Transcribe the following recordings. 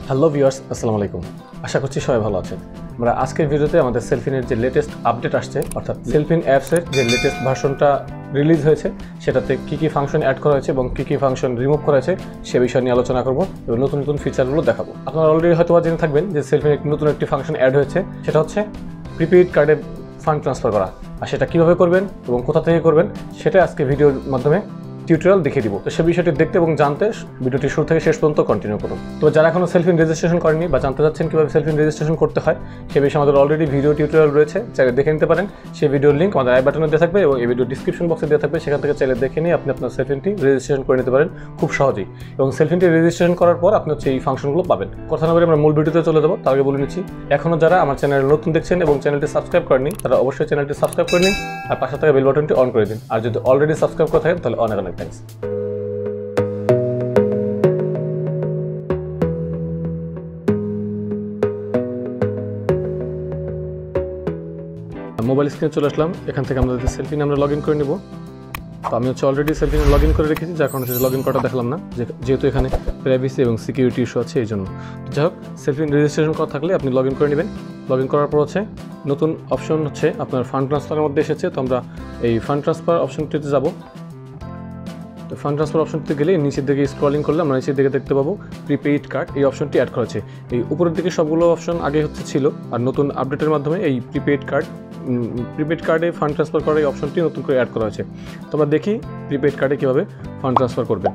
Hello viewers, আসসালামু আলাইকুম। আশা করছি সবাই ভালো আছেন। আমরা আজকের ভিডিওতে আমাদের সেলফিনের যে লেটেস্ট আপডেট আসছে, অর্থাৎ সেলফিন অ্যাপসের যে লেটেস্ট ভার্সনটা রিলিজ হয়েছে সেটাতে কী কী ফাংশন অ্যাড করা হয়েছে এবং কী কী ফাংশন রিমুভ করা হয়েছে সে বিষয় নিয়ে আলোচনা করব এবং নতুন নতুন ফিচারগুলো দেখাবো। আপনারা অলরেডি হয়তো জেনে থাকবেন যে সেলফিনের নতুন একটি ফাংশন অ্যাড হয়েছে, সেটা হচ্ছে প্রিপেইড কার্ডে ফান্ড ট্রান্সফার করা। আর সেটা কীভাবে করবেন এবং কোথা থেকে করবেন সেটা আজকে ভিডিওর মাধ্যমে টিউটোরিয়াল দেখিয়ে দিব। তো সেই বিষয়টি দেখতে এবং জানতে ভিডিওটি শুরু থেকে শেষ পর্যন্ত কন্টিনিউ করুন। তো যারা এখনো সেলফিন রেজিস্ট্রেশন করেনি বা জানতে চাচ্ছেন কীভাবে সেলফিন রেজিস্ট্রেশন করতে হয় সে বিষয়ে আমাদের অলরেডি ভিডিও টিউটোরিয়াল রয়েছে, চাইলে দেখে নিতে পারেন। সেই ভিডিওর লিঙ্ক আমাদের আই বাটনে দেওয়া থাকবে এবং এই ভিডিও ডিসক্রিপশন বক্সে দেওয়া থাকবে, সেখান থেকে চাইলে দেখে নিয়ে আপনি আপনার সেলফিনটি রেজিস্ট্রেশন করে নিতে পারেন খুব সহজেই। এবং সেলফিনটি রেজিস্ট্রেশন করার পর আপনি হচ্ছে এই ফাংশনগুলো পাবেন। কথা না বলে আমরা মূল ভিডিওতে চলে যাবো। তার আগে বলে নিচ্ছি, এখনও যারা আমার চ্যানেল নতুন দেখছেন এবং চ্যানেলটি সাবস্ক্রাইব করেনি তারা অবশ্যই চ্যানেলটি সাবস্ক্রাইব করে নিন আর পাশে থাকা বেল বাটনটি অন করে দিন। আর যদি অলরেডি সাবস্ক্রাইব করে থাকেন তাহলে অনেক অনেক থ্যাঙ্কস। মোবাইল স্ক্রিনে চলে আসলাম। এখান থেকে আমরা সেলফিনে আমরা লগ ইন করে নেব। তো আমি হচ্ছে অলরেডি সেলফিনে লগ ইন করে রেখেছি, যার কারণে হচ্ছে লগ ইন করাটা দেখলাম না, যেহেতু এখানে প্রাইভেসি এবং সিকিউরিটি ইস্যু আছে এই জন্য। যাই হোক, সেলফিন রেজিস্ট্রেশন করা থাকলে আপনি লগ ইন করে নেবেন। লগ ইন করার পর হচ্ছে নতুন অপশন হচ্ছে আপনার ফান্ড ট্রান্সফারের মধ্যে এসেছে। তো আমরা এই ফান্ড ট্রান্সফার অপশনটিতে যাব। তো ফান্ড ট্রান্সফার অপশনটিতে গেলে নিচের দিকে স্ক্রলিং করলে আমরা নিচের দিকে দেখতে পাবো প্রিপেইড কার্ড, এই অপশনটি অ্যাড করা হয়েছে। এই উপরের দিকে সবগুলো অপশন আগে হচ্ছে ছিল, আর নতুন আপডেটের মাধ্যমে এই প্রিপেইড কার্ডে ফান্ড ট্রান্সফার করার এই অপশনটি নতুন করে অ্যাড করা হয়েছে। তো আমরা দেখি প্রিপেইড কার্ডে কীভাবে ফান্ড ট্রান্সফার করবেন।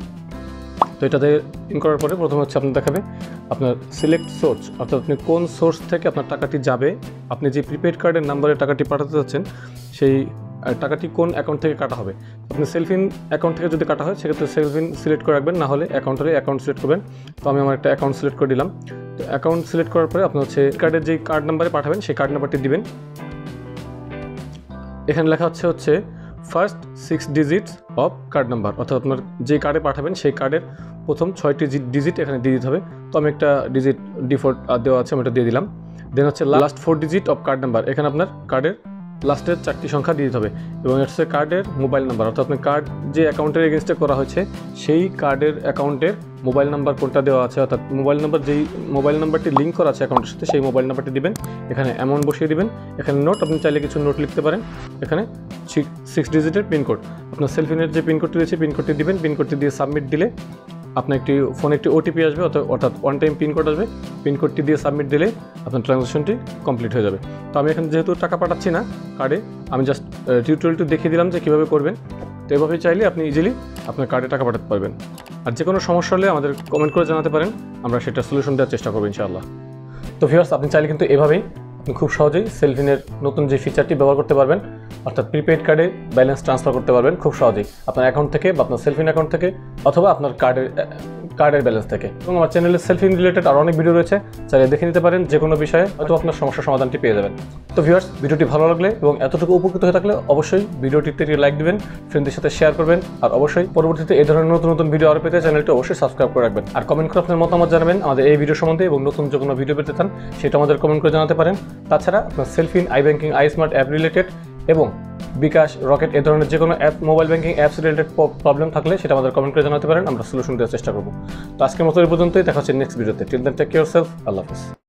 তো এটাতে ইন করার পরে প্রথমে হচ্ছে আপনার দেখাবে আপনার সিলেক্ট সোর্স, অর্থাৎ আপনি কোন সোর্স থেকে আপনার টাকাটি যাবে। আপনি যে প্রিপেইড কার্ডের নাম্বারে টাকাটি পাঠাতে যাচ্ছেন সেই টাকাটি কোন অ্যাকাউন্ট থেকে কাটা হবে। আপনি সেলফিন অ্যাকাউন্ট থেকে যদি কাটা হয় সেক্ষেত্রে সেলফিন সিলেক্ট করে রাখবেন, না হলে অ্যাকাউন্ট সিলেক্ট করবেন। তো আমি আমার একটা অ্যাকাউন্ট সিলেক্ট করে দিলাম। তো অ্যাকাউন্ট সিলেক্ট করার পরে আপনি হচ্ছে কার্ডের যেই কার্ড নাম্বারে পাঠাবেন সেই কার্ড নাম্বারটি দিবেন। এখানে লেখা হচ্ছে first 6 digits of card number, অর্থাৎ আপনার যে কার্ডে পাঠাবেন সেই কার্ডের প্রথম 6টি ডিজিট এখানে দিয়ে দিতে হবে। তো আমি একটা ডিজিট ডিফল্ট দেওয়া আছে, আমি এটা দিয়ে দিলাম। দেন হচ্ছে last 4 digit of card number, এখানে আপনার কার্ডের লাস্টের 4টি সংখ্যা দিয়ে দিতে হবে। এবং এটা হচ্ছে কার্ডের মোবাইল নাম্বার, অর্থাৎ আপনার কার্ড যে অ্যাকাউন্টের এগেনস্টে করা হয়েছে সেই কার্ডের অ্যাকাউন্টের মোবাইল নাম্বার কোনটা দেওয়া আছে, অর্থাৎ যেই মোবাইল নাম্বারটি লিঙ্ক করা আছে অ্যাকাউন্টের সাথে সেই মোবাইল নাম্বারটি দিবেন। এখানে অ্যামাউন্ট বসিয়ে দিবেন। এখানে নোট, আপনি চাইলে কিছু নোট লিখতে পারেন। এখানে 6 ডিজিটের পিনকোড, আপনার সেলফিনের যে পিনকোডটি রয়েছে পিনকোডটি দিবেন। পিনকোডটি দিয়ে সাবমিট দিলে আপনার ফোনে একটি ওটিপি আসবে, অর্থাৎ ওয়ান টাইম পিনকোড আসবে। পিনকোডটি দিয়ে সাবমিট দিলে আপনার ট্রানজ্যাকশনটি কমপ্লিট হয়ে যাবে। তো আমি এখানে যেহেতু টাকা পাঠাচ্ছি না কার্ডে, আমি জাস্ট টিউটোরিয়ালটি দেখিয়ে দিলাম যে কীভাবে করবেন। তো এভাবে চাইলে আপনি ইজিলি আপনার কার্ডে টাকা পাঠাতে পারবেন। আর যে কোনো সমস্যা হলে আমাদের কমেন্ট করে জানাতে পারেন, আমরা সেটা সলিউশন দেওয়ার চেষ্টা করবো ইনশাআল্লাহ। তো ভিউয়ার্স, আপনি চাইলে কিন্তু এভাবেই আপনি খুব সহজেই সেলফিনের নতুন যে ফিচারটি ব্যবহার করতে পারবেন, অর্থাৎ প্রিপেইড কার্ডে ব্যালেন্স ট্রান্সফার করতে পারবেন খুব সহজেই আপনার অ্যাকাউন্ট থেকে বা আপনার সেলফিন অ্যাকাউন্ট থেকে অথবা আপনার কার্ডের ব্যালেন্স থেকে। এবং আমার চ্যানেলে সেলফিন রিলেটেড আরও অনেক ভিডিও রয়েছে, চাইলে দেখে নিতে পারেন। যে কোনো বিষয়ে হয়তো আপনার সমস্যার সমাধানটি পেয়ে যাবেন। তো ভিউয়ার্স, ভিডিওটি ভালো লাগলে এবং এতটুকু উপকৃত হয়ে থাকলে অবশ্যই ভিডিওটিতে লাইক দিবেন, ফ্রেন্ডদের সাথে শেয়ার করবেন। আর অবশ্যই পরবর্তীতে এই ধরনের নতুন নতুন ভিডিও আরও পেতে চ্যানেলটি অবশ্যই সাবস্ক্রাইব করে রাখবেন। আর কমেন্ট করে আপনার মতামত জানাবেন আমাদের এই ভিডিও সম্বন্ধে, এবং নতুন যে কোনো ভিডিও পেতে চান সেটা আমাদের কমেন্ট করে জানাতে পারেন। তাছাড়া আপনার Cellfin, iBanking, iSmart app related এবং বিকাশ, রকেট এ ধরনের যে কোনো app, mobile banking apps related problem থাকলে সেটা আমাদের কমেন্ট করে জানাতে পারেন, আমরা সলিউশন দেওয়ার চেষ্টা করব। তো আজকের মতো এই পর্যন্তই, দেখা হচ্ছে নেক্সট ভিডিওতে। Till then take care self, আল্লাহ হাফেজ।